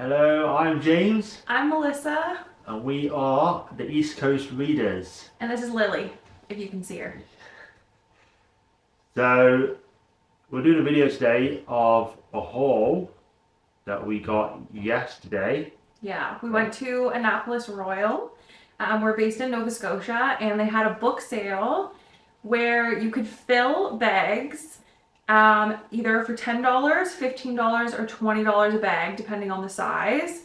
Hello, I'm James, I'm Melissa, and we are the East Coast Readers. and this is Lily, if you can see her. So, we're doing a video today of a haul that we got yesterday. Yeah, we went to Annapolis Royal. We're based in Nova Scotia, and they had a book sale where you could fill bags either for $10, $15, or $20 a bag, depending on the size.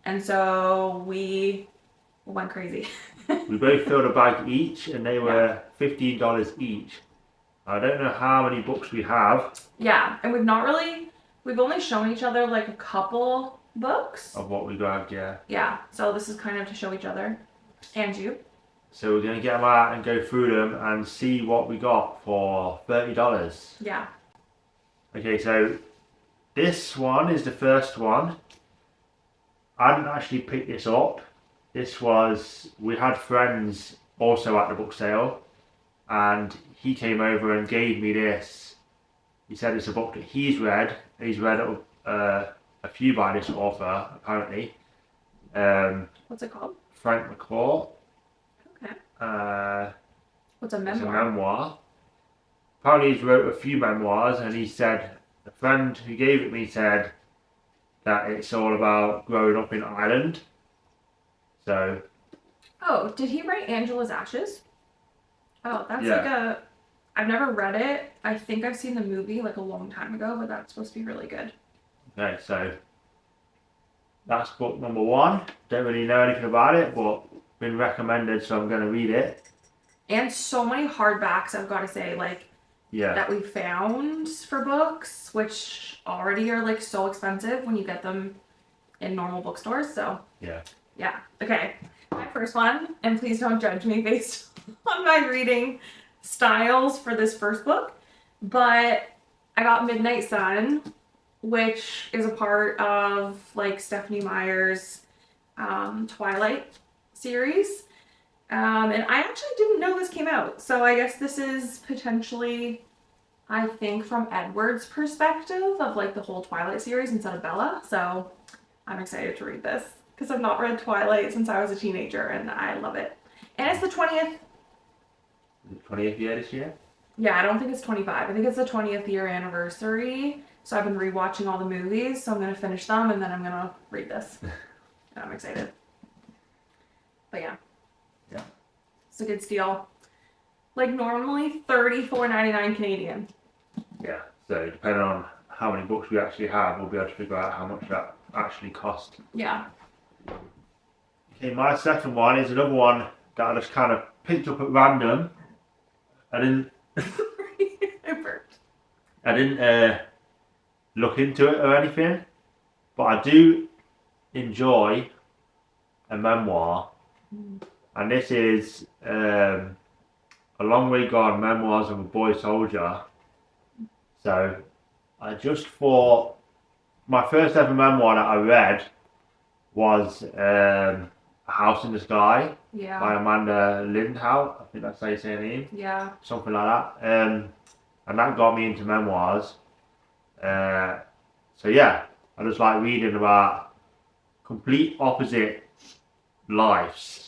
And so we went crazy. We both filled a bag each, and they were $15 each. I don't know how many books we have. Yeah, and we've only shown each other like a couple books. Of what we grabbed, yeah. Yeah, so this is kind of to show each other and you. So we're going to get them out and go through them and see what we got for $30. Yeah. Okay, so this one is the first one. I didn't actually pick this up. We had friends also at the book sale, and he came over and gave me this. He said it's a book that he's read. He's read a few by this author, apparently. What's it called? Frank McClaw. Okay. What's a memoir? It's a memoir. Apparently he's wrote a few memoirs, and he said, the friend who gave it me said that it's all about growing up in Ireland. So. Oh, did he write Angela's Ashes? Oh, that's I've never read it. I think I've seen the movie like a long time ago, but that's supposed to be really good. Okay, so that's book number one. Don't really know anything about it, but been recommended, so I'm going to read it. And so many hardbacks, I've got to say, that we found for books, which already are like so expensive when you get them in normal bookstores. So yeah. Okay, my first one, and please don't judge me based on my reading styles for this first book, but I got Midnight Sun, which is a part of like Stephanie Meyer's Twilight series. And I actually didn't know this came out, so I guess this is potentially, I think, from Edward's perspective of like the whole Twilight series instead of Bella. So I'm excited to read this because I've not read Twilight since I was a teenager, and I love it. And it's the 20th. 20th year this year? Yeah, I don't think it's 25. I think it's the 20th year anniversary. So I've been rewatching all the movies, so I'm gonna finish them and then I'm gonna read this. And I'm excited. But yeah. It's a good steal. Like normally $34.99 Canadian. Yeah, so depending on how many books we actually have, we'll be able to figure out how much that actually cost. Yeah. Okay, my second one is another one that I just kind of picked up at random. I didn't look into it or anything, but I do enjoy a memoir. And this is A Long Way Gone, Memoirs of a Boy Soldier. So I just thought, my first ever memoir that I read was A House in the Sky by Amanda Lindhout. I think that's how you say her name. Yeah. Something like that. And that got me into memoirs. So yeah, I just like reading about complete opposite lives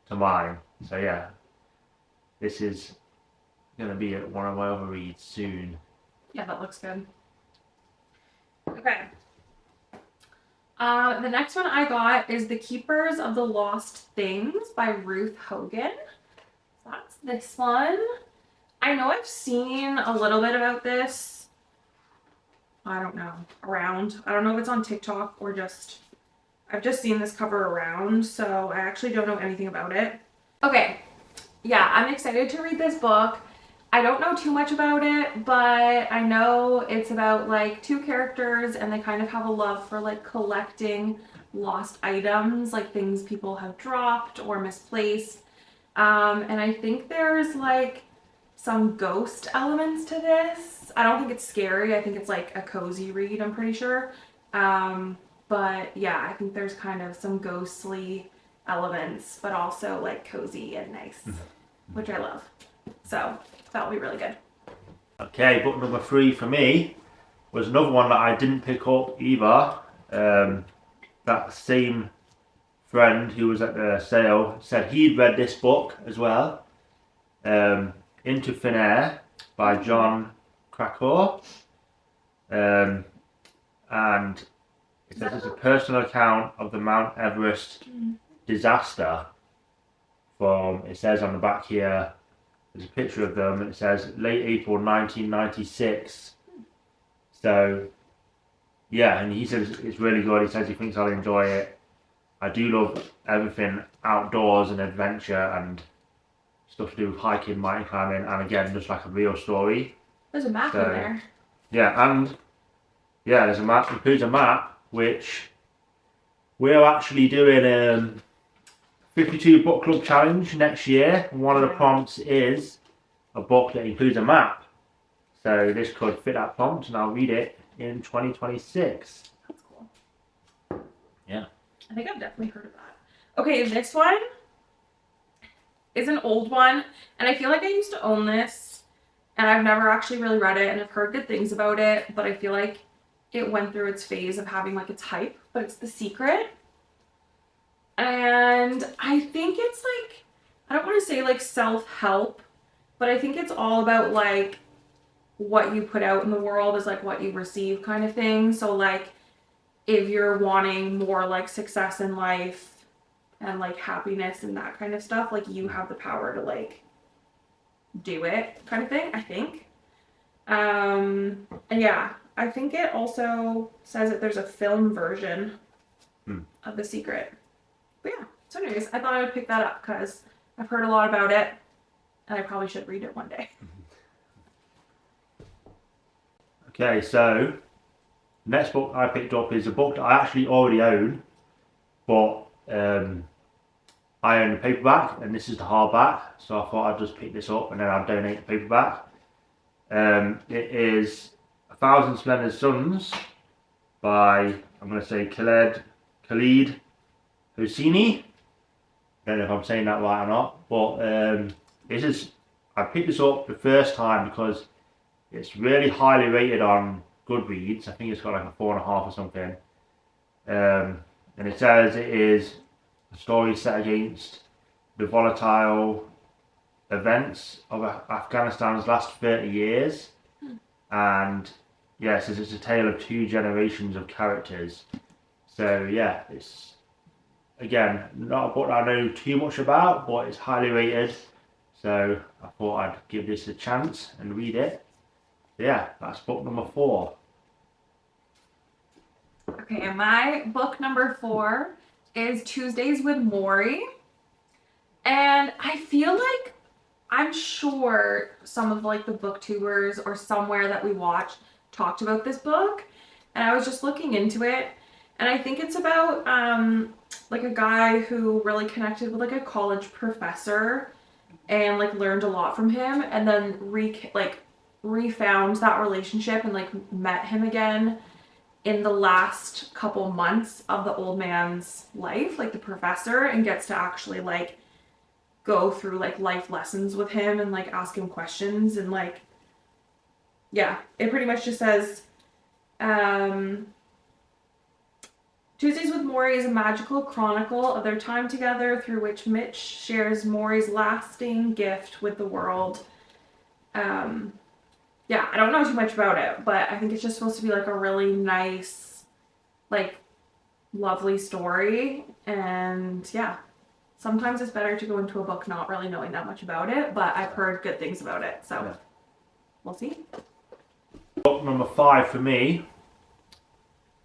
to mine. So yeah, this is going to be one of my other reads soon. Yeah, that looks good. Okay. The next one I got is The Keepers of the Lost Things by Ruth Hogan. So that's this one. I know I've seen a little bit about this. I don't know. Around. I don't know if it's on TikTok or just... I've just seen this cover around, so I actually don't know anything about it. Okay. Yeah, I'm excited to read this book. I don't know too much about it, but I know it's about like two characters and they kind of have a love for like collecting lost items, like things people have dropped or misplaced. And I think there's like some ghost elements to this. I don't think it's scary. I think it's like a cozy read, I'm pretty sure. But yeah, I think there's kind of some ghostly elements, but also like cozy and nice, which I love. So that'll be really good. Okay, book number 3 for me was another one that I didn't pick up either. that same friend who was at the sale said he'd read this book as well, Into Thin Air by John Krakauer, and it says it's a personal account of the Mount Everest disaster. It says on the back here, there's a picture of them, and it says late April 1996. So, yeah, and he says it's really good. He says he thinks I'll enjoy it. I do love everything outdoors and adventure and stuff to do with hiking, mountain climbing, and again, just like a real story. There's a map in there. Yeah, and yeah, there's a map. Includes a map, which we're actually doing 52 book club challenge next year. One of the prompts is a book that includes a map. So this could fit that prompt, and I'll read it in 2026. That's cool. Yeah. I think I've definitely heard of that. Okay, this one is an old one, and I feel like I used to own this, and I've never actually really read it, and I've heard good things about it, but I feel like it went through its phase of having like its hype, but it's The Secret. And I think it's like, I don't want to say like self-help, but I think it's all about like what you put out in the world is like what you receive kind of thing. So like if you're wanting more like success in life and like happiness and that kind of stuff, like you have the power to like do it kind of thing, I think. And yeah, I think it also says that there's a film version of The Secret. But yeah, so anyways, I thought I would pick that up because I've heard a lot about it and I probably should read it one day. Okay, so next book I picked up is a book that I actually already own, but I own the paperback and this is the hardback, so I thought I'd just pick this up and then I'd donate the paperback. It is 1,000 Splendid Suns by, I'm going to say Khaled Hosseini. I don't know if I'm saying that right or not, but I picked this up the first time because it's really highly rated on Goodreads. I think it's got like a 4.5 or something. And it says it is a story set against the volatile events of Afghanistan's last 30 years. And yeah, it says it's a tale of 2 generations of characters. So yeah, it's, again, not a book that I know too much about, but it's highly rated. So I thought I'd give this a chance and read it. Yeah, that's book number 4. Okay, and my book number 4 is Tuesdays with Maury. And I feel like, I'm sure some of like the booktubers or somewhere that we watch talked about this book. And I was just looking into it. And I think it's about like a guy who really connected with like a college professor and like learned a lot from him, and then refound that relationship and like met him again in the last couple months of the old man's life, like the professor, and gets to actually like go through like life lessons with him and like ask him questions. And like, yeah, it pretty much just says Tuesdays with Maury is a magical chronicle of their time together through which Mitch shares Maury's lasting gift with the world. Yeah, I don't know too much about it, but I think it's just supposed to be like a really nice, like, lovely story. And yeah, sometimes it's better to go into a book not really knowing that much about it, but I've heard good things about it, so yeah. We'll see. Book number 5 for me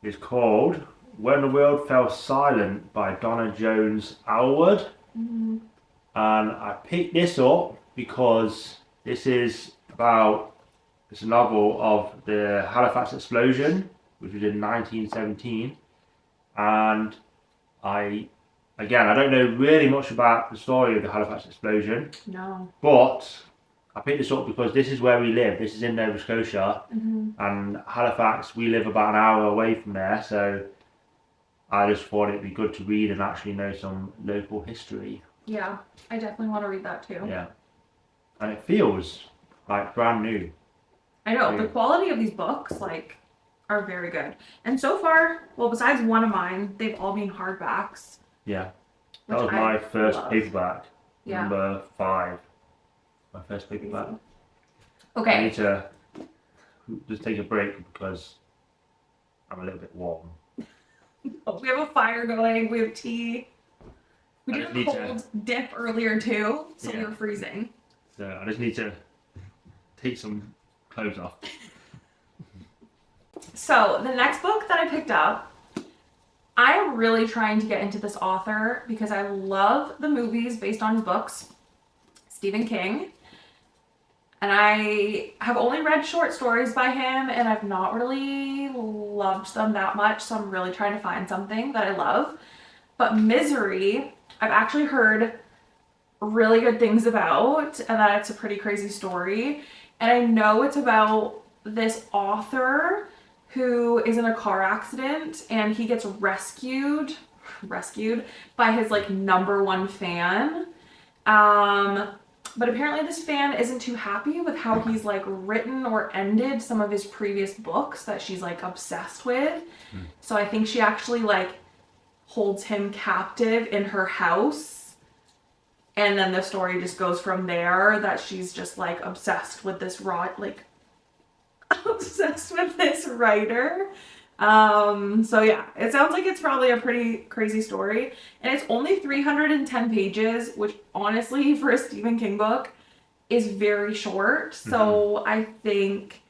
is called When the World Fell Silent by Donna Jones Alwood. And I picked this up because this is about, it's a novel of the Halifax explosion, which was in 1917. And I don't know really much about the story of the Halifax explosion. No. But I picked this up because this is where we live. This is in Nova Scotia. And Halifax, we live about an hour away from there. So I just thought it'd be good to read and actually know some local history. Yeah, I definitely want to read that too. Yeah. And it feels like brand new. I know, the quality of these books, like, are very good. And so far, well, besides one of mine, they've all been hardbacks. Yeah. That was my first paperback. Yeah. Number 5. My first paperback. Okay. I need to just take a break because I'm a little bit warm. We have a fire going. We have tea. We did a cold dip earlier too, so we were freezing. So I just need to take some clothes off. So the next book that I picked up, I am really trying to get into this author because I love the movies based on his books, Stephen King. And I have only read short stories by him and I've not really loved them that much. So I'm really trying to find something that I love. But Misery, I've actually heard really good things about, and that it's a pretty crazy story. And I know it's about this author who is in a car accident and he gets rescued by his like #1 fan. But apparently this fan isn't too happy with how he's like written or ended some of his previous books that she's like obsessed with. So I think she actually like holds him captive in her house. And then the story just goes from there, that she's just like obsessed with this obsessed with this writer. So yeah, it sounds like it's probably a pretty crazy story, and it's only 310 pages, which honestly for a Stephen King book is very short. So I think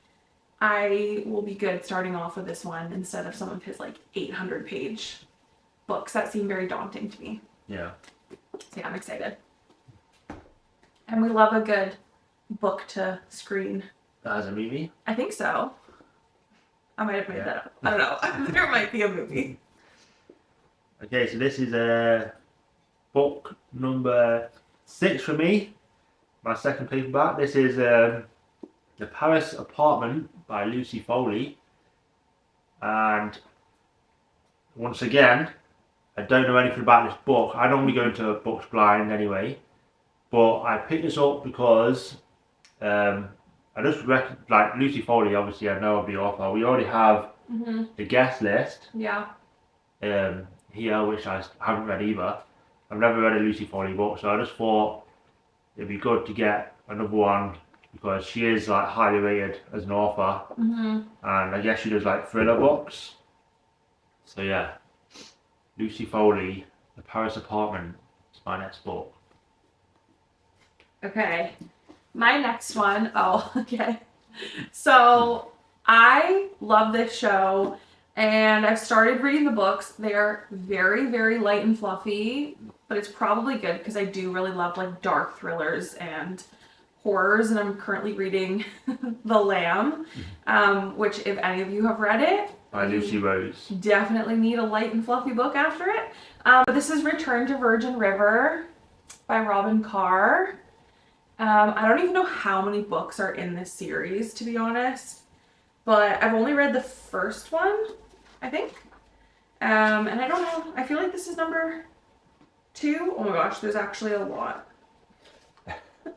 I will be good starting off with this one instead of some of his like 800-page books that seem very daunting to me. Yeah. So yeah, I'm excited. And we love a good book to screen. That has a movie? I think so. I might have made that up. I don't know. There might be a movie. Okay, so this is book number 6 for me. My second paperback. This is The Paris Apartment by Lucy Foley. And once again, I don't know anything about this book. I normally go into books blind anyway. But I picked this up because I just like Lucy Foley, obviously I know of the author. We already have the guest list here, which I haven't read either. I've never read a Lucy Foley book, so I just thought it'd be good to get another one because she is like highly rated as an author, and I guess she does like thriller books. So yeah, Lucy Foley, The Paris Apartment is my next book. Okay. My next one, okay. So I love this show and I've started reading the books. They are very, very light and fluffy, but it's probably good because I do really love like dark thrillers and horrors, and I'm currently reading The Lamb, which if any of you have read it, by Lucy Rose. Definitely need a light and fluffy book after it. But this is Return to Virgin River by Robin Carr. I don't even know how many books are in this series, to be honest, but I've only read the first one, I think. And I don't know, I feel like this is number 2. Oh my gosh, there's actually a lot.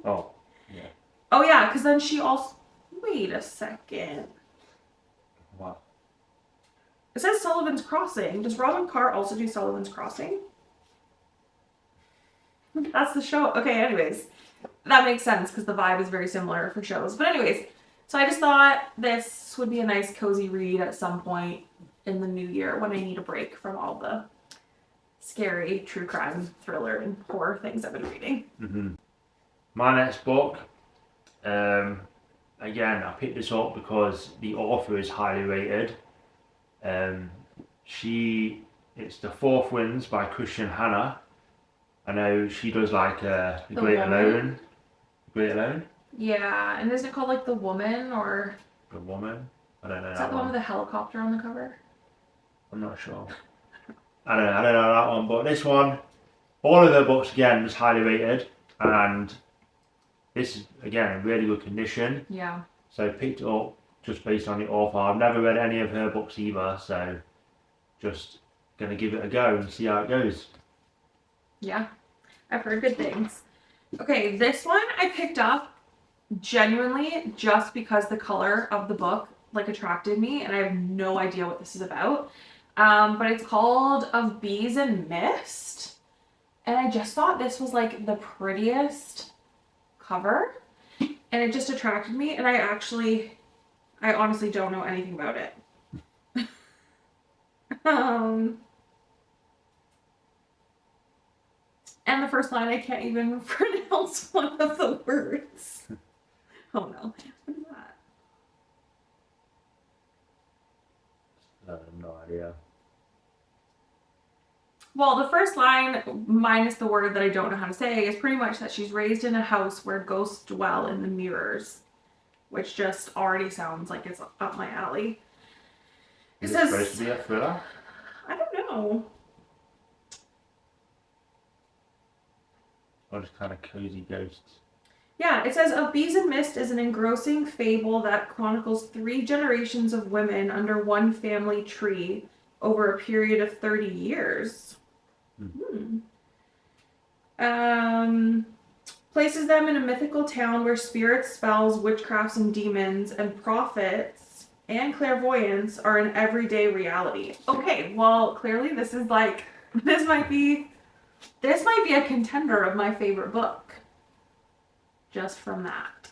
Oh, yeah. Oh yeah, because then she also, wait a second. Wow. It says Sullivan's Crossing. Does Robin Carr also do Sullivan's Crossing? That's the show. Okay, anyways. That makes sense because the vibe is very similar for shows. But anyways, so I just thought this would be a nice cozy read at some point in the new year when I need a break from all the scary true crime, thriller, and horror things I've been reading. My next book, again, I picked this up because the author is highly rated. It's The Fourth Winds by Christian Hannah. I know she does like The Great Alone. Great Alone? Yeah, and isn't it called like The Woman or... The Woman? I don't know. Is that the one with the helicopter on the cover? I'm not sure. I don't know that one, but this one, all of her books again was highly rated, and this is again in really good condition. Yeah. So I picked it up just based on the author. I've never read any of her books either, so just gonna give it a go and see how it goes. Yeah, I've heard good things. Okay, this one I picked up genuinely just because the color of the book like attracted me, and I have no idea what this is about. But it's called Of Bees and Mist, and I just thought this was like the prettiest cover, and it just attracted me, and I honestly don't know anything about it. And the first line, I can't even pronounce one of the words. Oh no, what is that? I have no idea. Well, the first line, minus the word that I don't know how to say, is pretty much that she's raised in a house where ghosts dwell in the mirrors, which just already sounds like it's up my alley. Is it supposed to be a thriller? I don't know. Or just kind of cozy ghosts? Yeah, it says, Of Bees and Mist is an engrossing fable that chronicles 3 generations of women under one family tree over a period of 30 years. Places them in a mythical town where spirits, spells, witchcrafts, and demons, and prophets and clairvoyance are an everyday reality. Okay, well, clearly this is like, this might be a contender of my favorite book. Just from that.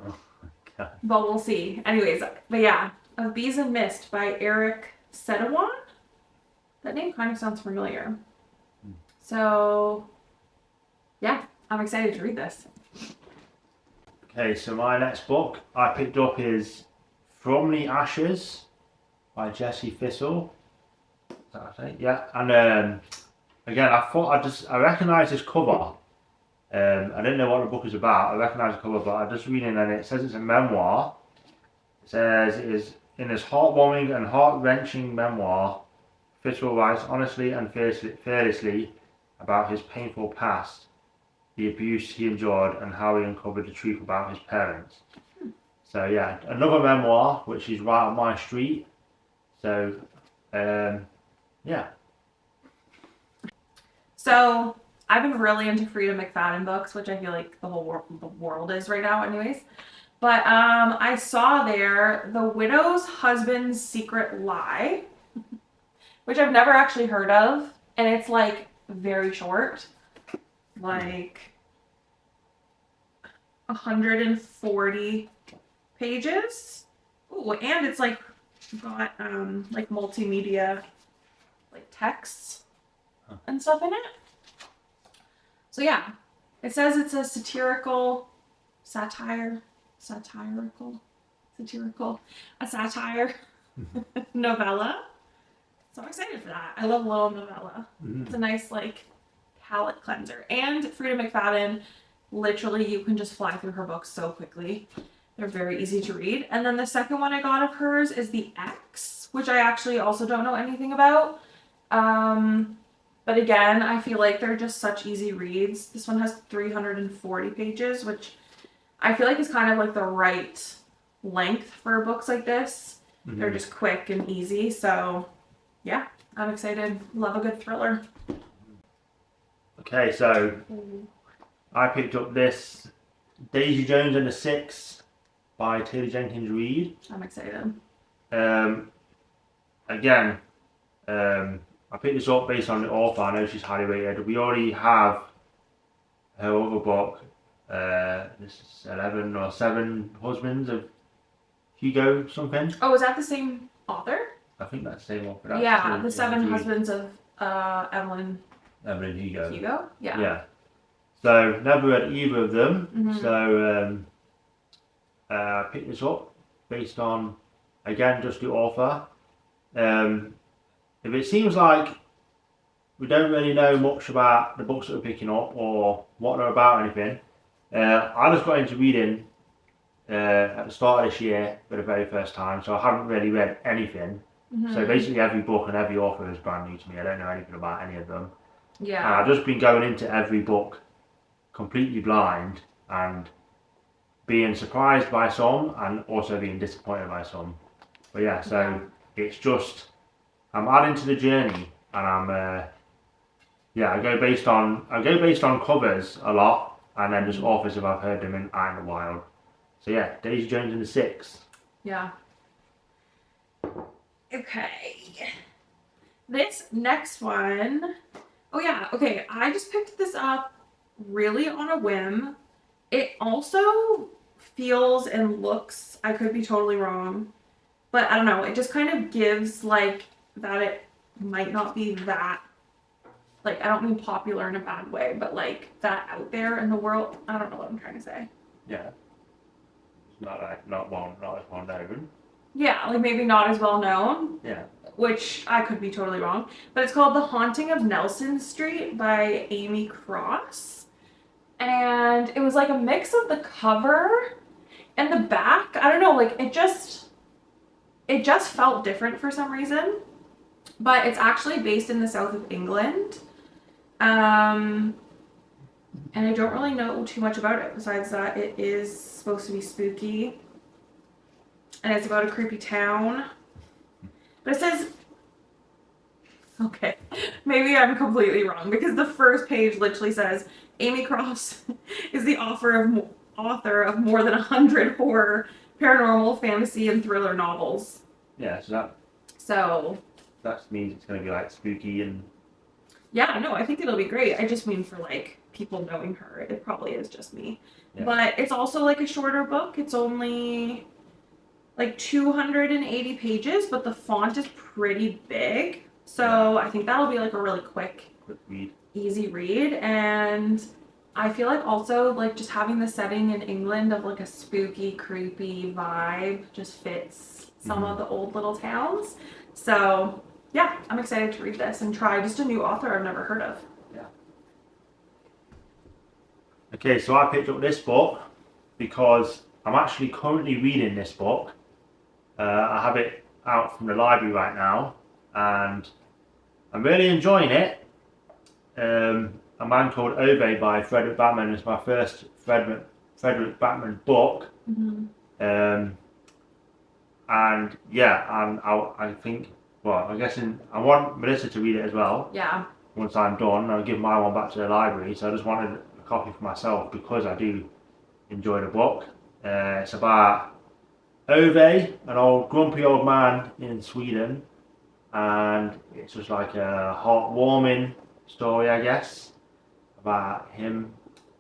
Oh my god. But we'll see. Anyways, but yeah, Of Bees and Mist by Eric Sedawan. That name kind of sounds familiar. So, yeah, I'm excited to read this. Okay, so my next book I picked up is From the Ashes by Jessie Thistle. Is that what I say? Yeah, and again, I recognised this cover. I didn't know what the book is about. I recognised the cover, but I just reading and it says it's a memoir. It says it is in this heartwarming and heart-wrenching memoir, Thistle writes honestly and fearlessly about his painful past, the abuse he endured, and how he uncovered the truth about his parents. So yeah, another memoir, which is right on my street. So, yeah. So, I've been really into Frida McFadden books, which I feel like the whole world is right now anyways. But I saw there The Widow's Husband's Secret Lie, which I've never actually heard of. And it's like very short, like 140 pages. Ooh, and it's like got like multimedia like texts and stuff in it. So yeah, it says it's a satire, novella. So I'm excited for that. I love a little novella. It's a nice like palate cleanser. And Frida McFadden, literally you can just fly through her books so quickly. They're very easy to read. And then the second one I got of hers is The X, which I actually also don't know anything about. But again, I feel like they're just such easy reads. This one has 340 pages, which I feel like is kind of like the right length for books like this. They're just quick and easy. So yeah, I'm excited. Love a good thriller. Okay, so I picked up this Daisy Jones and the Six by Taylor Jenkins Reid. I'm excited. Again, I picked this up based on the author. I know she's highly rated. We already have her other book. This is 11 or 7 Husbands of Hugo something. Oh, is that the same author? I think that's the same author. Yeah, The Seven Husbands of Evelyn Hugo. Hugo? Yeah. Yeah. So, never read either of them. So, I picked this up based on, again, just the author. If it seems like we don't really know much about the books that we're picking up or what they're about or anything, I just got into reading at the start of this year for the very first time, so I haven't really read anything. So basically every book and every author is brand new to me. I don't know anything about any of them. Yeah. And I've just been going into every book completely blind and being surprised by some and also being disappointed by some. But yeah, so it's just, I'm adding to the journey, and I'm I go based on covers a lot, and then just authors if I've heard them out in the wild. So yeah, Daisy Jones and the Six. Yeah. Okay. This next one. Oh yeah, okay. I just picked this up really on a whim. It also feels and looks, I could be totally wrong, but I don't know. It just kind of gives like that it might not be that, like, I don't mean popular in a bad way, but like that out there in the world. I don't know what I'm trying to say. Yeah. It's not as well known. Yeah, like maybe not as well known. Yeah. Which I could be totally wrong, but it's called The Haunting of Nelson Street by Amy Cross. And it was like a mix of the cover and the back. I don't know, like it just felt different for some reason. But it's actually based in the south of England. And I don't really know too much about it besides that it is supposed to be spooky. And it's about a creepy town. But it says, okay, maybe I'm completely wrong because the first page literally says Amy Cross is the author of more than 100 horror, paranormal, fantasy, and thriller novels. Yeah, so that means it's going to be like spooky and... Yeah, no, I think it'll be great. I just mean for like people knowing her, it probably is just me. Yeah. But it's also like a shorter book. It's only like 280 pages, but the font is pretty big. So I think that'll be like a really quick read. Easy read. And I feel like also like just having the setting in England of like a spooky, creepy vibe just fits some of the old little towns. So yeah, I'm excited to read this and try just a new author I've never heard of. Yeah. Okay, so I picked up this book because I'm actually currently reading this book. I have it out from the library right now, and I'm really enjoying it. A Man Called Ove by Frederick Batman is my first Frederick Batman book. And yeah, and I think, well, I'm guessing I want Melissa to read it as well. Yeah. Once I'm done, I'll give my one back to the library. So I just wanted a copy for myself because I do enjoy the book. It's about Ove, an old grumpy old man in Sweden, and it's just like a heartwarming story, I guess, about him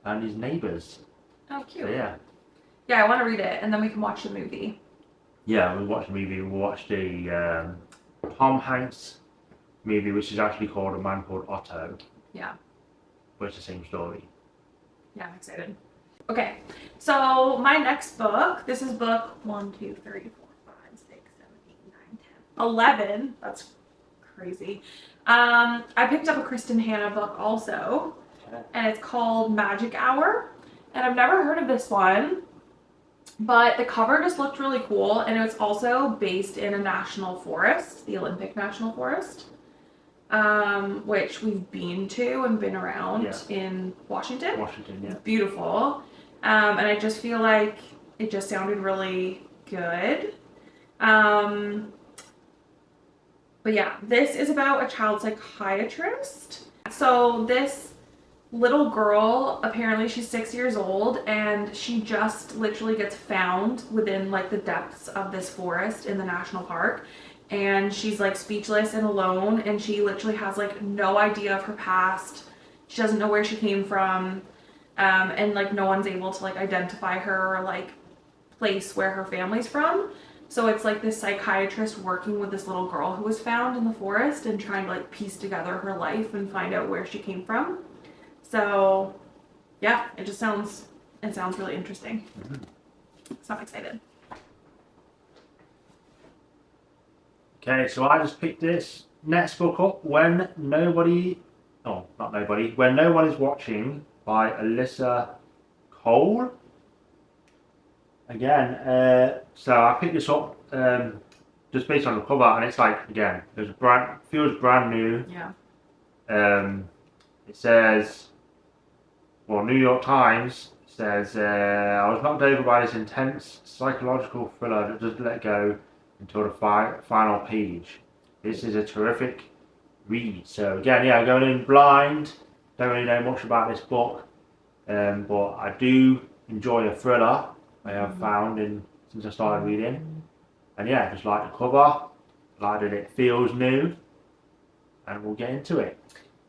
and his neighbours. Oh, cute. So, yeah. Yeah, I want to read it, and then we can watch the movie. Yeah, we'll watch the movie. We'll watch the Tom Hanks movie, which is actually called A Man Called Otto. Yeah. But it's the same story. Yeah, I'm excited. Okay, so my next book, this is book 1, 2, 3, 4, 5, 6, 7, 8, 9, 10, 11. That's crazy. I picked up a Kristen Hanna book also, and it's called Magic Hour. And I've never heard of this one, but the cover just looked really cool, and it's also based in a national forest, the Olympic National Forest, which we've been to and been around in Washington. Washington, yeah. It's beautiful. And I just feel like it just sounded really good. But yeah, this is about a child psychiatrist. So this little girl, apparently she's 6 years old, and she just literally gets found within like the depths of this forest in the national park. And she's like speechless and alone, and she literally has like no idea of her past. She doesn't know where she came from. And like no one's able to like identify her or like place where her family's from. So it's like this psychiatrist working with this little girl who was found in the forest and trying to like piece together her life and find out where she came from. So yeah, it sounds really interesting. So I'm excited. Okay, so I just picked this next book up, When No One Is Watching by Alyssa Cole. Again, so I picked this up just based on the cover, and it's like, again, feels brand new. Yeah. It says, well, New York Times says, I was knocked over by this intense psychological thriller that doesn't let go until the final page. This is a terrific read. So again, yeah, going in blind, don't really know much about this book, but I do enjoy a thriller I have found since I started reading. And yeah, just like the cover, like that it feels new, and we'll get into it.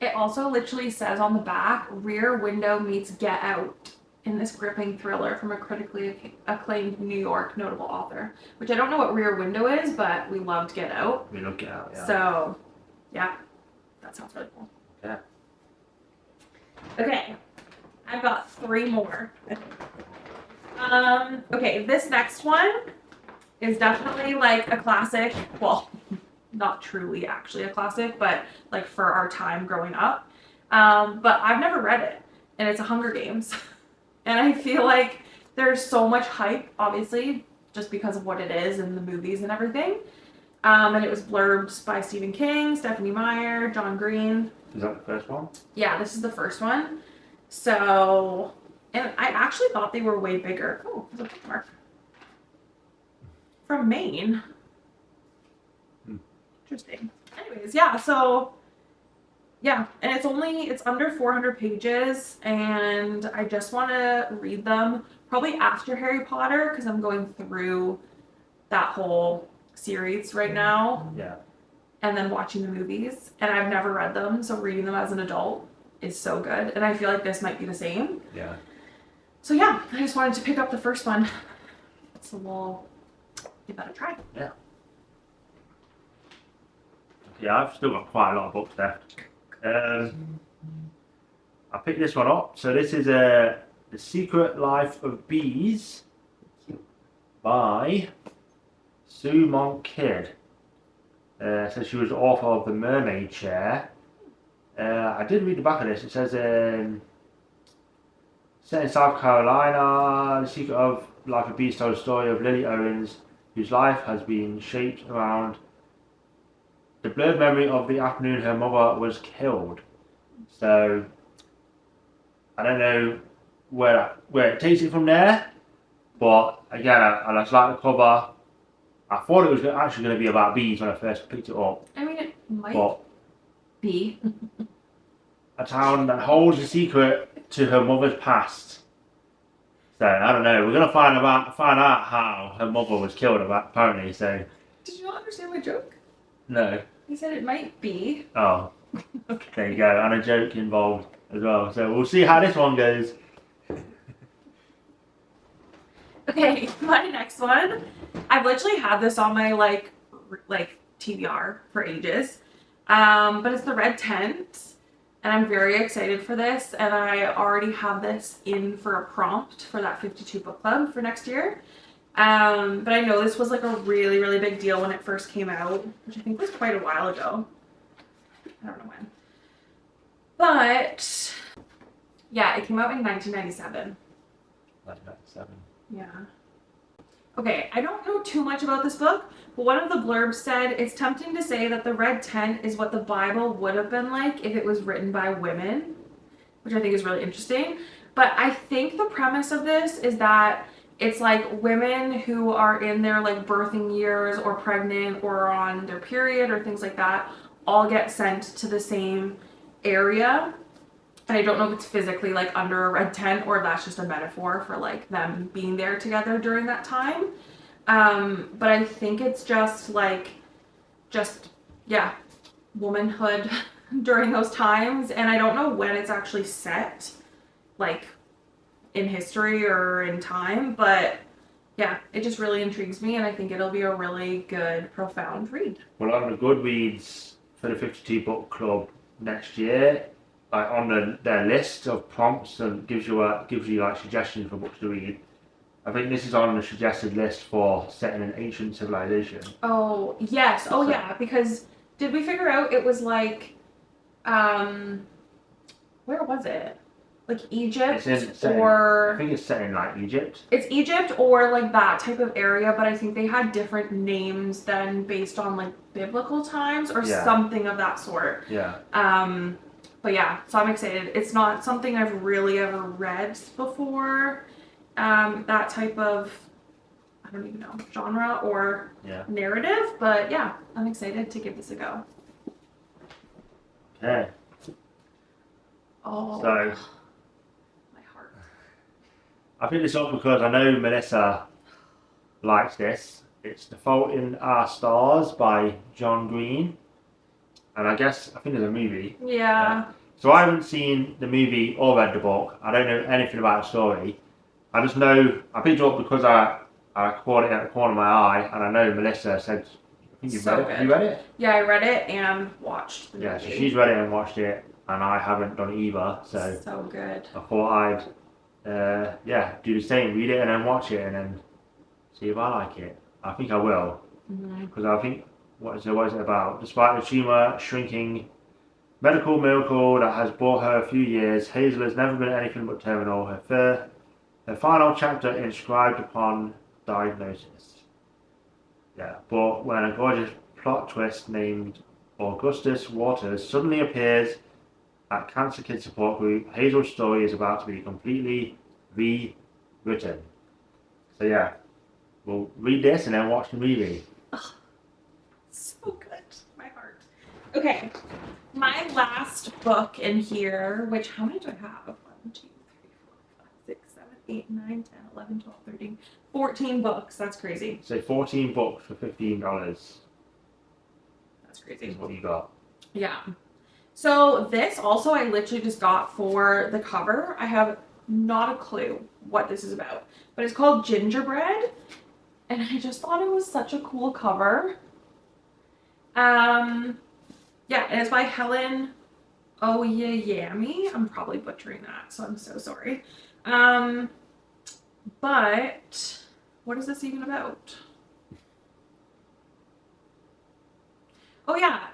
It also literally says on the back, Rear Window meets Get Out in this gripping thriller from a critically acclaimed New York notable author. Which I don't know what Rear Window is, but we loved Get Out. We love Get Out, yeah. So, yeah, that sounds really cool. Yeah. Okay, I've got 3 more. Okay, this next one is definitely like a classic. Well, not truly actually a classic, but like for our time growing up. But I've never read it, and it's a Hunger Games. And I feel like there's so much hype, obviously, just because of what it is and the movies and everything. And it was blurbed by Stephen King, Stephanie Meyer, John Green. Is that the first one? Yeah, this is the first one. So, and I actually thought they were way bigger. Oh, there's a bookmark. From Maine. Interesting. Anyways, yeah, so yeah, and it's under 400 pages, and I just want to read them probably after Harry Potter because I'm going through that whole series right now. Yeah. And then watching the movies, and I've never read them, so reading them as an adult is so good, and I feel like this might be the same. Yeah. So yeah, I just wanted to pick up the first one, so we'll give that a try. Yeah. Yeah, I've still got quite a lot of books left. I picked this one up. So this is The Secret Life of Bees by Sue Monk Kidd. So she was the author of The Mermaid Chair. I did read the back of this. It says set in South Carolina, The Secret of Life of Bees tells the story of Lily Owens, whose life has been shaped around the blurred memory of the afternoon her mother was killed. So I don't know where it takes it from there, but again, I just like the cover. I thought it was actually going to be about bees when I first picked it up. I mean, it might But be. a town that holds a secret to her mother's past. So I don't know. We're going to find out how her mother was killed, apparently. So Did you not understand my joke? no. He said it might be. Oh, there you go. And a joke involved as well. So we'll see how this one goes. Okay, my next one. I've literally had this on my like TBR for ages. But it's The Red Tent, and I'm very excited for this, and I already have this in for a prompt for that 52 book club for next year. But I know this was like a really, really big deal when it first came out, which I think was quite a while ago. I don't know when. But yeah, it came out in 1997. 1997. Yeah. Okay, I don't know too much about this book, but one of the blurbs said, it's tempting to say that The Red Tent is what the Bible would have been like if it was written by women, which I think is really interesting. But I think the premise of this is that it's like women who are in their like birthing years or pregnant or on their period or things like that all get sent to the same area. And I don't know if it's physically like under a red tent or if that's just a metaphor for like them being there together during that time. But I think it's just yeah, womanhood during those times. And I don't know when it's actually set, like in history or in time, but yeah, it just really intrigues me, and I think it'll be a really good, profound read. Well, on the Goodreads for the 52 book club next year, like on their list of prompts and gives you like suggestions for books to read. I think this is on the suggested list for set in an ancient civilization. Oh yes, oh So- yeah, because did we figure out it was like, where was it? Like Egypt I or think it's set in like Egypt. it's Egypt or like that type of area, but I think they had different names than based on like biblical times or Yeah. something of that sort. Yeah. But yeah, so I'm excited. It's not something I've really ever read before. That type of, I don't even know, genre or Yeah. narrative, but yeah, I'm excited to give this a go. Okay. Oh, So my heart. I picked this up because I know Melissa likes this. It's The Fault in Our Stars by John Green. And I think there's a movie. Yeah. So I haven't seen the movie or read the book. I don't know anything about the story. I just know, I picked it up because I caught it at the corner of my eye, and I know Melissa said, I think you've read it. Have you read it? Yeah, I read it and watched the movie. Yeah, so she's read it and watched it, and I haven't done either. So good. I thought I'd do the same, read it and then watch it and then see if I like it. I think I will, because I think, what is it about? Despite the tumour shrinking medical miracle that has brought her a few years, Hazel has never been anything but terminal. Her final chapter inscribed upon diagnosis. Yeah, but when a gorgeous plot twist named Augustus Waters suddenly appears at Cancer Kid Support Group, Hazel's story is about to be completely rewritten. So yeah, we'll read this and then watch the movie. Oh, so good. My heart. Okay, my last book in here, which, how many do I have? 1, 2, 3, 4, 5, 6, 7, 8, 9, 10, 11, 12, 13, 14 books. That's crazy. So 14 books for $15. That's crazy. Is what you got. Yeah. So this also I literally just got for the cover. I have not a clue what this is about, but it's called Gingerbread, and I just thought it was such a cool cover. Yeah, and it's by Helen Oyeyemi. I'm probably butchering that, so I'm so sorry. But what is this even about? Oh yeah.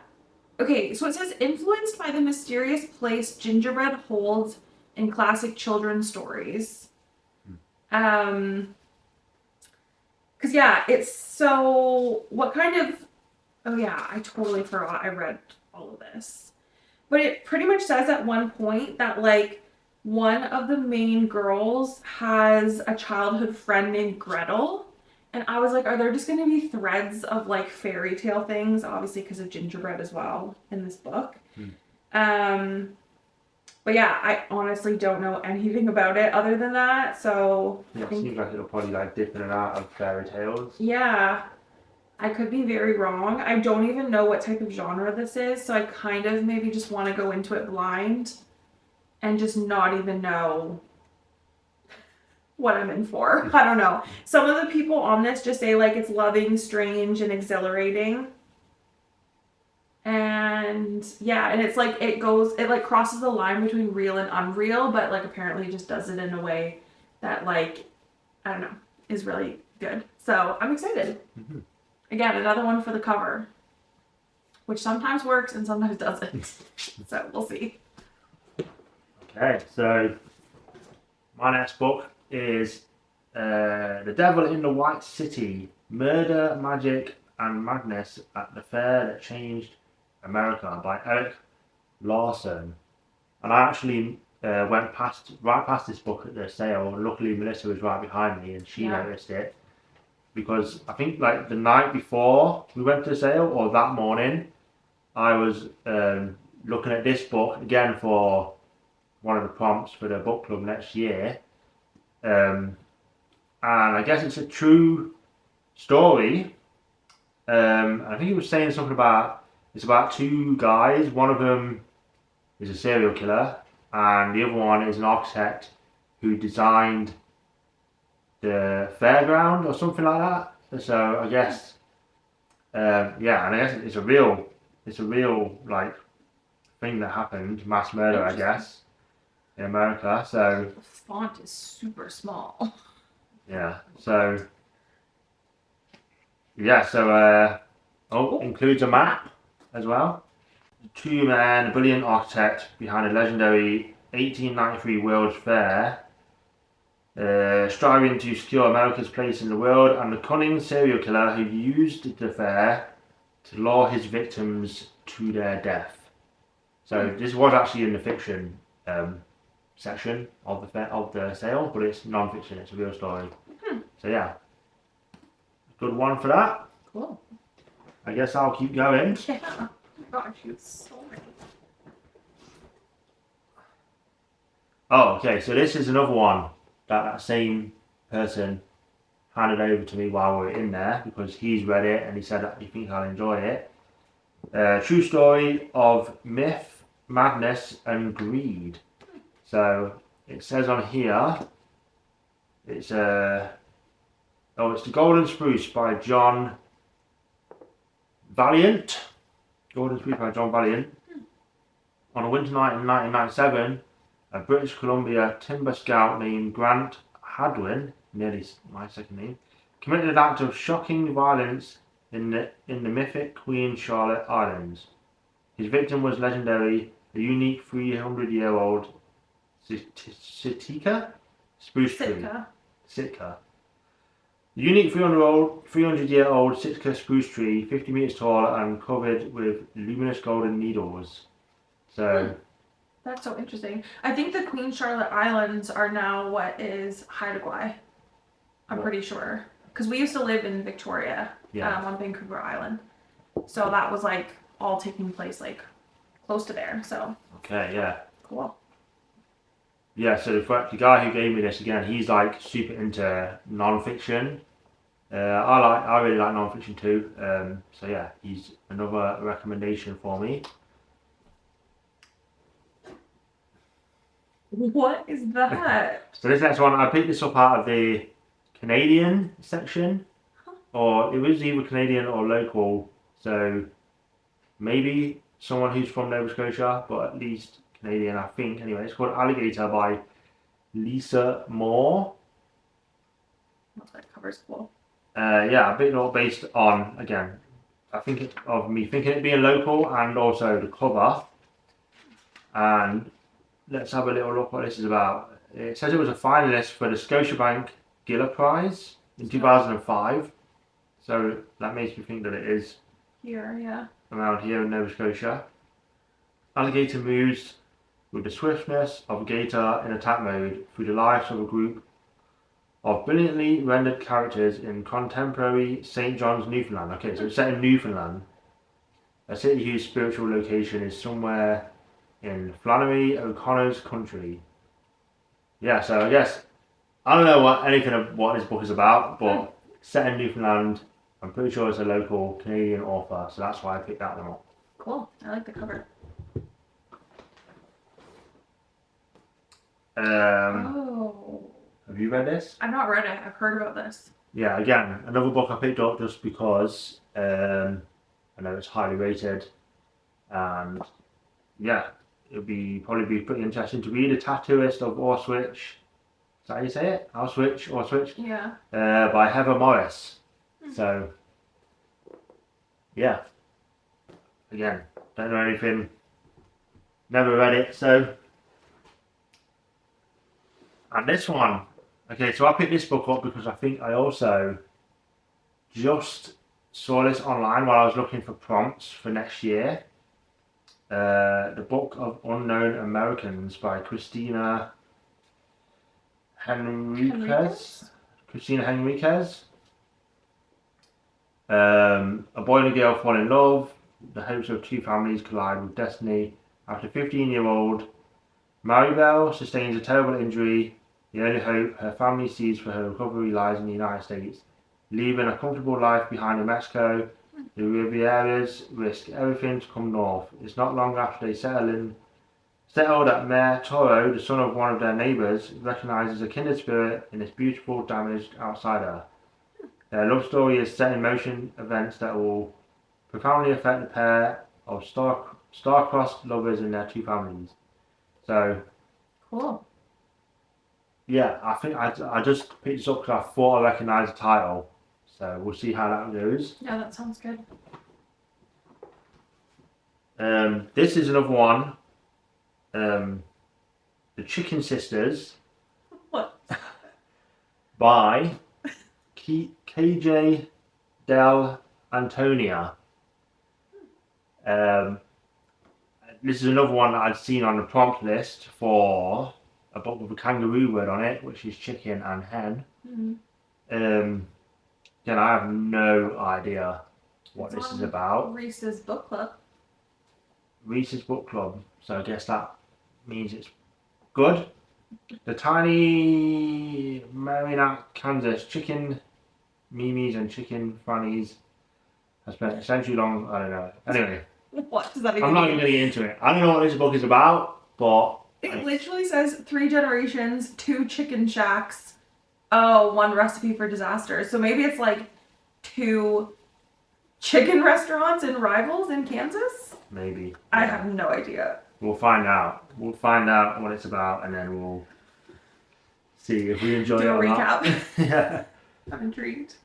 Okay, so it says influenced by the mysterious place gingerbread holds in classic children's stories. Cause yeah, it's so, what kind of, oh yeah, I totally forgot I read all of this. But it pretty much says at one point that like one of the main girls has a childhood friend named Gretel. And I was like, are there just going to be threads of like fairy tale things, obviously because of gingerbread as well in this book. But yeah, I honestly don't know anything about it other than that. So yeah, it seems like it'll probably like dip in and out of fairy tales. Yeah, I could be very wrong. I don't even know what type of genre this is, so I kind of maybe just want to go into it blind and just not even know what I'm in for. I don't know. Some of the people on this just say like it's loving, strange, and exhilarating. And yeah, and it's like it like crosses the line between real and unreal, but like apparently just does it in a way that like, I don't know, is really good. So I'm excited. Again, another one for the cover, which sometimes works and sometimes doesn't. So we'll see. Okay, so my next book is The Devil in the White City, Murder, Magic and Madness at the Fair That Changed America by Eric Larson. And I actually went right past this book at the sale. Luckily Melissa was right behind me and she noticed it, because I think like the night before we went to the sale or that morning I was looking at this book again for one of the prompts for the book club next year. And I guess it's a true story. I think he was saying something about, it's about two guys. One of them is a serial killer and the other one is an architect who designed the fairground or something like that. So I guess, yeah, and I guess it's a real like thing that happened, mass murder, I guess, in America. So the font is super small. Yeah. So yeah. So includes a map as well. Two men, a brilliant architect behind a legendary 1893 World's Fair, striving to secure America's place in the world, and the cunning serial killer who used the fair to lure his victims to their death. So this was actually in the fiction section of the sale, but it's non-fiction. It's a real story. So yeah, good one for that. Cool. I guess I'll keep going. Yeah. Oh my gosh, you have so many. Oh, okay. So this is another one that same person handed over to me while we were in there because he's read it and he said that he thinks I'll enjoy it. True story of myth, madness, and greed. So it says on here, it's The Golden Spruce by John Valiant. Golden Spruce by John Valiant. On a winter night in 1997, a British Columbia timber scout named Grant Hadwin, nearly my second name, committed an act of shocking violence in the mythic Queen Charlotte Islands. His victim was legendary, a unique 300-year-old Sitka spruce tree. Sitka. The unique 300-year-old Sitka spruce tree, 50 meters tall and covered with luminous golden needles. So. That's so interesting. I think the Queen Charlotte Islands are now what is Haida Gwaii. I'm pretty sure. Because we used to live in Victoria, on Vancouver Island. So that was like all taking place like close to there. So. Okay, yeah. Cool. Yeah, so the guy who gave me this, again, he's like super into non-fiction. I really like non-fiction too. So yeah, he's another recommendation for me. What is that? So this next one, I picked this up out of the Canadian section, or it was either Canadian or local. So maybe someone who's from Nova Scotia, but at least Canadian, I think. Anyway, it's called Alligator by Lisa Moore. That cover's cool. Yeah, a bit more based on, again, I think of me thinking it being local and also the cover. And let's have a little look what this is about. It says it was a finalist for the Scotiabank Giller Prize in 2005. So that makes me think that it is around here in Nova Scotia. Alligator moves with the swiftness of a gator in attack mode through the lives of a group of brilliantly rendered characters in contemporary St. John's, Newfoundland. Okay, so it's set in Newfoundland, a city whose spiritual location is somewhere in Flannery O'Connor's country. Yeah, so I guess I don't know anything of what this book is about, but set in Newfoundland. I'm pretty sure it's a local Canadian author, so that's why I picked that one up. Cool. I like the cover. Have you read this? I've not read it. I've heard about this. Yeah, again, another book I picked up just because I know it's highly rated, and yeah, it'll probably be pretty interesting to read. A Tattooist of Auschwitz. Is that how you say it? Auschwitz? Yeah. By Heather Morris. So, yeah. Again, don't know anything. Never read it, so. And this one. Okay, so I picked this book up because I think I also just saw this online while I was looking for prompts for next year. The Book of Unknown Americans by Christina Henriquez. A boy and a girl fall in love. The hopes of two families collide with destiny. After 15-year-old Maribel sustains a terrible injury, the only hope her family sees for her recovery lies in the United States. Leaving a comfortable life behind in Mexico, the Rivieras risk everything to come north. It's not long after they settled that Mayor Toro, the son of one of their neighbours, recognises a kindred spirit in this beautiful, damaged outsider. Their love story is set in motion events that will profoundly affect the pair of star-crossed lovers and their two families. So, cool. Yeah, I think I just picked this up because I thought I recognised the title. So we'll see how that goes. Yeah, that sounds good. This is another one. The Chicken Sisters. What? By KJ Del Antonia. This is another one that I'd seen on the prompt list for a book with a kangaroo word on it, which is chicken and hen. Again, I have no idea what this is about. Reese's Book Club. Reese's Book Club. So I guess that means it's good. The tiny Marinette, Kansas chicken Mimis and chicken frannies has spent a century long. I don't know. Anyway, What does that even I'm not mean? even going to get into it. I don't know what this book is about, but It literally says 3 generations, 2 chicken shacks, 1 recipe for disaster. So maybe it's like 2 chicken restaurants and rivals in Kansas? maybe. I have no idea. We'll find out. We'll find out what it's about, and then we'll see if we enjoy Do it a or recap. not. Yeah. I'm intrigued.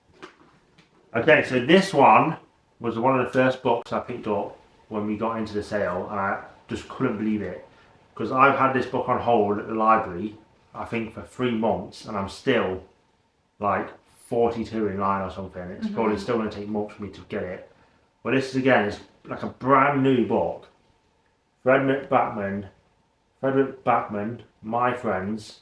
Okay, so this one was one of the first books I picked up when we got into the sale, and I just couldn't believe it. Because I've had this book on hold at the library, I think for 3 months, and I'm still like 42 in line or something. It's probably still going to take months for me to get it. But this is, again, is like a brand new book. Frederick Backman, My Friends.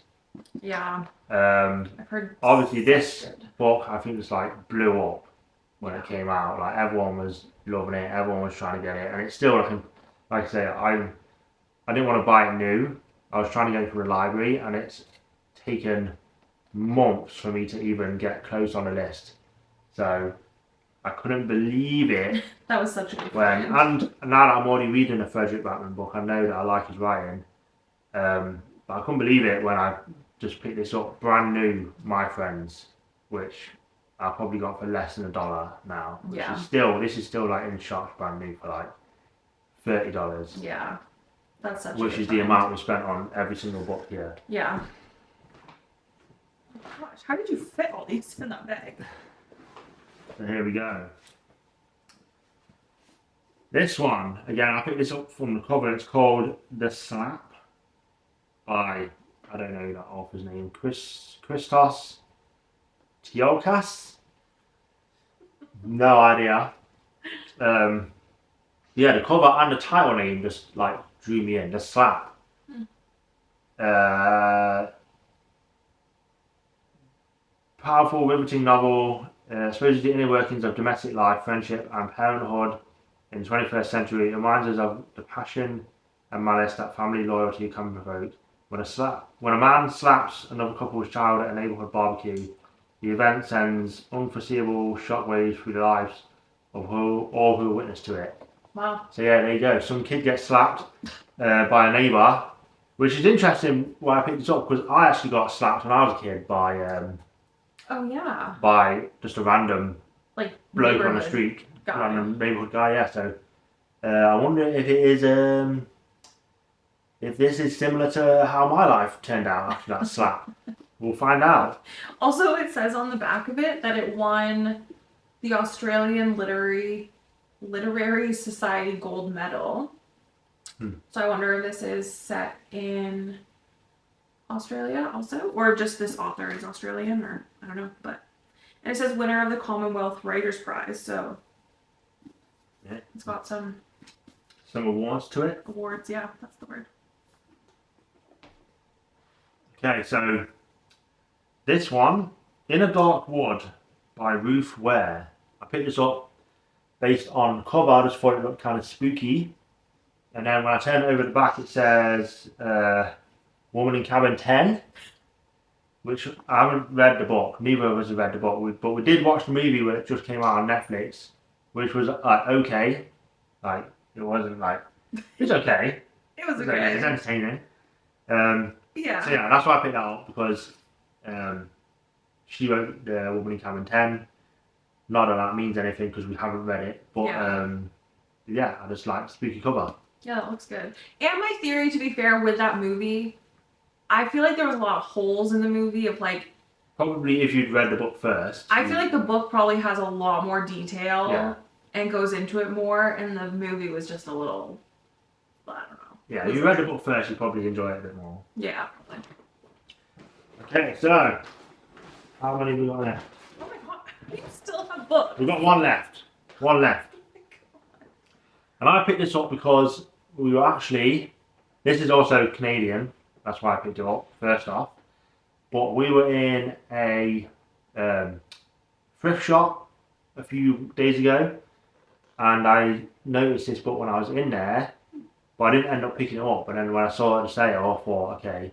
Yeah. I've heard. Obviously, this book I think was like blew up when it came out. Like everyone was loving it, everyone was trying to get it, and it's still like I say, I didn't want to buy it new. I was trying to get it from the library, and it's taken months for me to even get close on the list. So I couldn't believe it. That was such a good And now that I'm already reading a Frederick Backman book, I know that I like his writing. But I couldn't believe it when I just picked this up, brand new, My Friends, which I probably got for less than $1 now. This is still like in shops, brand new for like $30. Yeah, that's such. Which is the amount we spent on every single book here. Yeah. Oh gosh, how did you fit all these in that bag? So here we go. This one, again, I picked this up from the cover. It's called The Slap by, I don't know that author's name, Christos Tiokas. No idea. Yeah, the cover and the title name just like drew me in. The Slap. Powerful, riveting novel. Exposes the inner workings of domestic life, friendship, and parenthood in the 21st century. It reminds us of the passion and malice that family loyalty can provoke. When a man slaps another couple's child at a neighborhood barbecue, the event sends unforeseeable shockwaves through the lives of all who are witness to it. Wow. So yeah, there you go. Some kid gets slapped by a neighbor, which is interesting why I picked this up, because I actually got slapped when I was a kid by oh yeah. by just a random like bloke on the street, guy. Random neighborhood guy. Yeah. So I wonder if it is if this is similar to how my life turned out after that slap. We'll find out. Also, it says on the back of it that it won the Australian Literary Society Gold Medal. So I wonder if this is set in Australia also, or just this author is Australian, or I don't know. But and it says winner of the Commonwealth Writers Prize. So yeah, it's got some awards to it. Awards, yeah, that's the word. Okay, so this one, In a Dark Wood by Ruth Ware. I picked this up based on the cover. I just thought it looked kind of spooky. And then when I turn it over the back, it says Woman in Cabin 10, which I haven't read the book. Neither of us have read the book, but we did watch the movie when it just came out on Netflix, which was okay. Like, it wasn't like, it's okay. It was okay. It's entertaining. Yeah. So yeah, that's why I picked that up, because she wrote The Woman in Cabin 10. Not that that means anything because we haven't read it, but yeah, I just like spooky cover. Yeah, that looks good. And my theory, to be fair, with that movie, I feel like there was a lot of holes in the movie of like... Probably if you'd read the book first. I feel like the book probably has a lot more detail and goes into it more, and the movie was just a little... I don't know. Yeah, if you read the book first, you'd probably enjoy it a bit more. Yeah, probably. Okay, so how many have we got left? Oh my god, we still have books. We've got one left. One left. Oh my god. And I picked this up because we were actually... This is also Canadian. That's why I picked it up, first off. But we were in a thrift shop a few days ago, and I noticed this book when I was in there, but I didn't end up picking it up. And then when I saw it on sale, I thought, okay,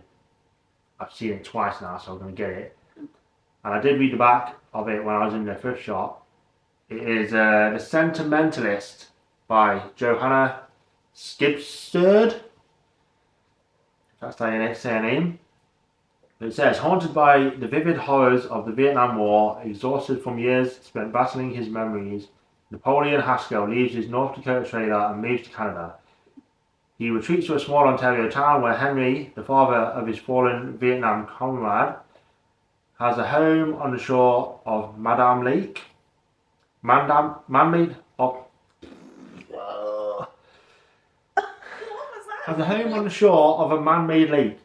I've seen it twice now, so I'm going to get it. and I did read the back of it when I was in the thrift shop. It is The Sentimentalist by Johanna Skibsterd. That's how you say her name. It says, haunted by the vivid horrors of the Vietnam War, exhausted from years spent battling his memories, Napoleon Haskell leaves his North Dakota trailer and moves to Canada. He retreats to a small Ontario town where Henry, the father of his fallen Vietnam comrade, has a home on the shore of Madame Lake. Man-made of... Has a home on the shore of a man-made lake.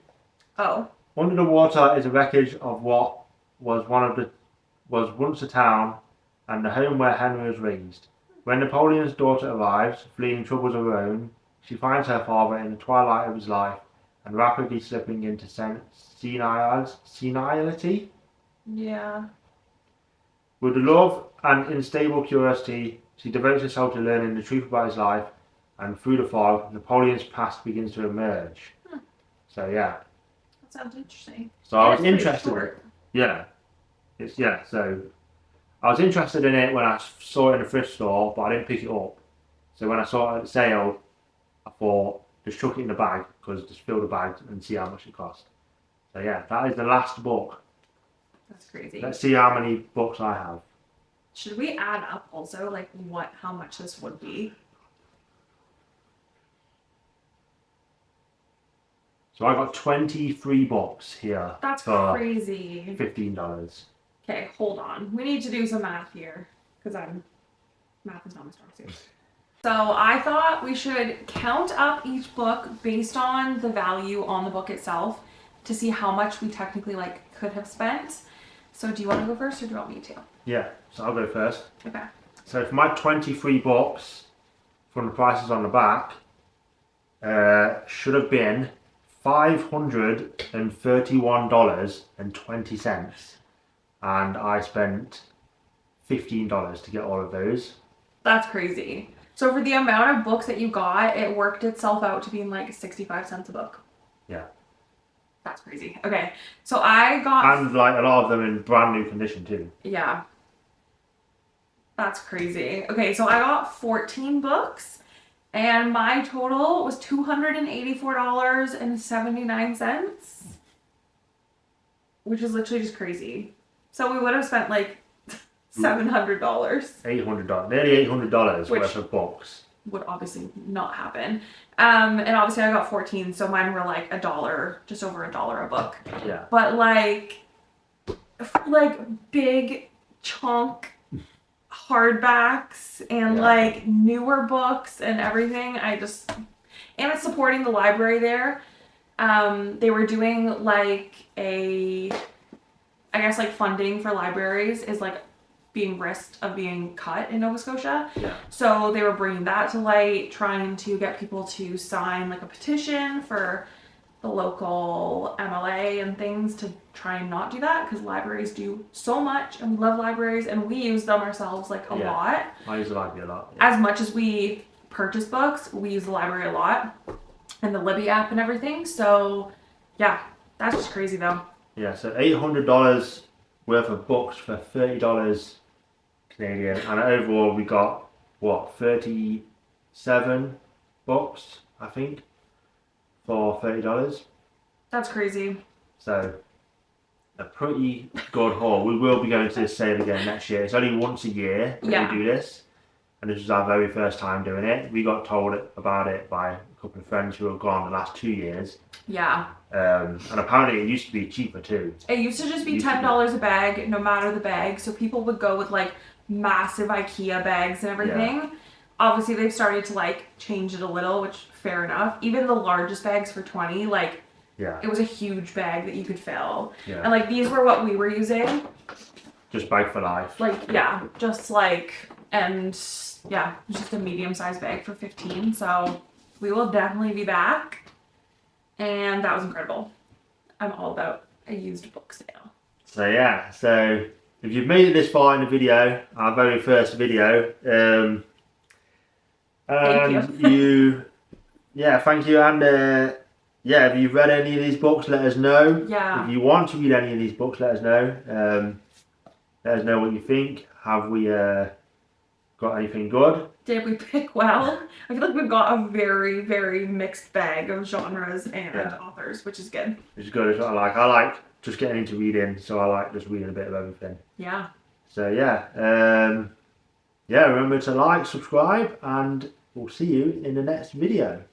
Oh. Under the water is a wreckage of what was once a town and the home where Henry was raised. When Napoleon's daughter arrives, fleeing troubles of her own, she finds her father in the twilight of his life and rapidly slipping into senility. Yeah. With love and unstable curiosity, she devotes herself to learning the truth about his life, and through the fog, Napoleon's past begins to emerge. So yeah. That sounds interesting. So I was interested. Yeah. So I was interested in it when I saw it in the thrift store, but I didn't pick it up. So when I saw it at sale, I thought, just chuck it in the bag, because just fill the bag and see how much it cost. So yeah, that is the last book. That's crazy. Let's see how many books I have. Should we add up also, like, how much this would be? So I got 23 books here. That's for crazy. $15. Okay, hold on. We need to do some math here, because math is not my strong suit. So I thought we should count up each book based on the value on the book itself to see how much we technically could have spent. So do you want to go first or do you want me to? Yeah, so I'll go first. Okay. So for my 23 books, from the prices on the back, should have been $531.20, and I spent $15 to get all of those. That's crazy. So for the amount of books that you got, it worked itself out to being like 65 cents a book. Yeah. That's crazy. Okay, so I got... And like a lot of them in brand new condition too. Yeah. That's crazy. Okay, so I got 14 books, and my total was $284.79, which is literally just crazy. So we would have spent like $700. $800, nearly $800 worth of books. Would obviously not happen. And obviously I got 14, so mine were like $1, just over $1 a book. Yeah. But like big chunk hardbacks and like newer books and everything. And it's supporting the library there. They were doing like funding for libraries is like being risked of being cut in Nova Scotia. Yeah. So they were bringing that to light, trying to get people to sign like a petition for the local MLA and things to try and not do that, because libraries do so much and we love libraries and we use them ourselves like a lot. I use the library a lot. Yeah. As much as we purchase books, we use the library a lot and the Libby app and everything. So yeah, that's just crazy though. Yeah, so $800 worth of books for $30 Canadian, and overall we got 37 books, I think, for $30. That's crazy. So a pretty good haul. We will be going to this sale again next year. It's only once a year that we do this, and this was our very first time doing it. We got told about it by a couple of friends who have gone the last 2 years. Yeah. And apparently it used to be cheaper too. It used to just be $10 a bag, no matter the bag. So people would go with like massive IKEA bags and everything. Yeah. Obviously they've started to like change it a little, which fair enough. Even the largest bags for $20, like it was a huge bag that you could fill. Yeah. And like these were what we were using. Just bag for life. Like just a medium-sized bag for $15. So we will definitely be back. And that was incredible. I'm all about a used book sale. So yeah, so if you've made it this far in the video, our very first video, thank you. Thank you. And if you've read any of these books, let us know. Yeah. If you want to read any of these books, let us know. Let us know what you think. Have we got anything good? Did we pick well? I feel like we've got a very, very mixed bag of genres and authors, which is good. Which is good. It's what I like. I like just getting into reading, so I like just reading a bit of everything. Yeah. So yeah, remember to like, subscribe, and we'll see you in the next video.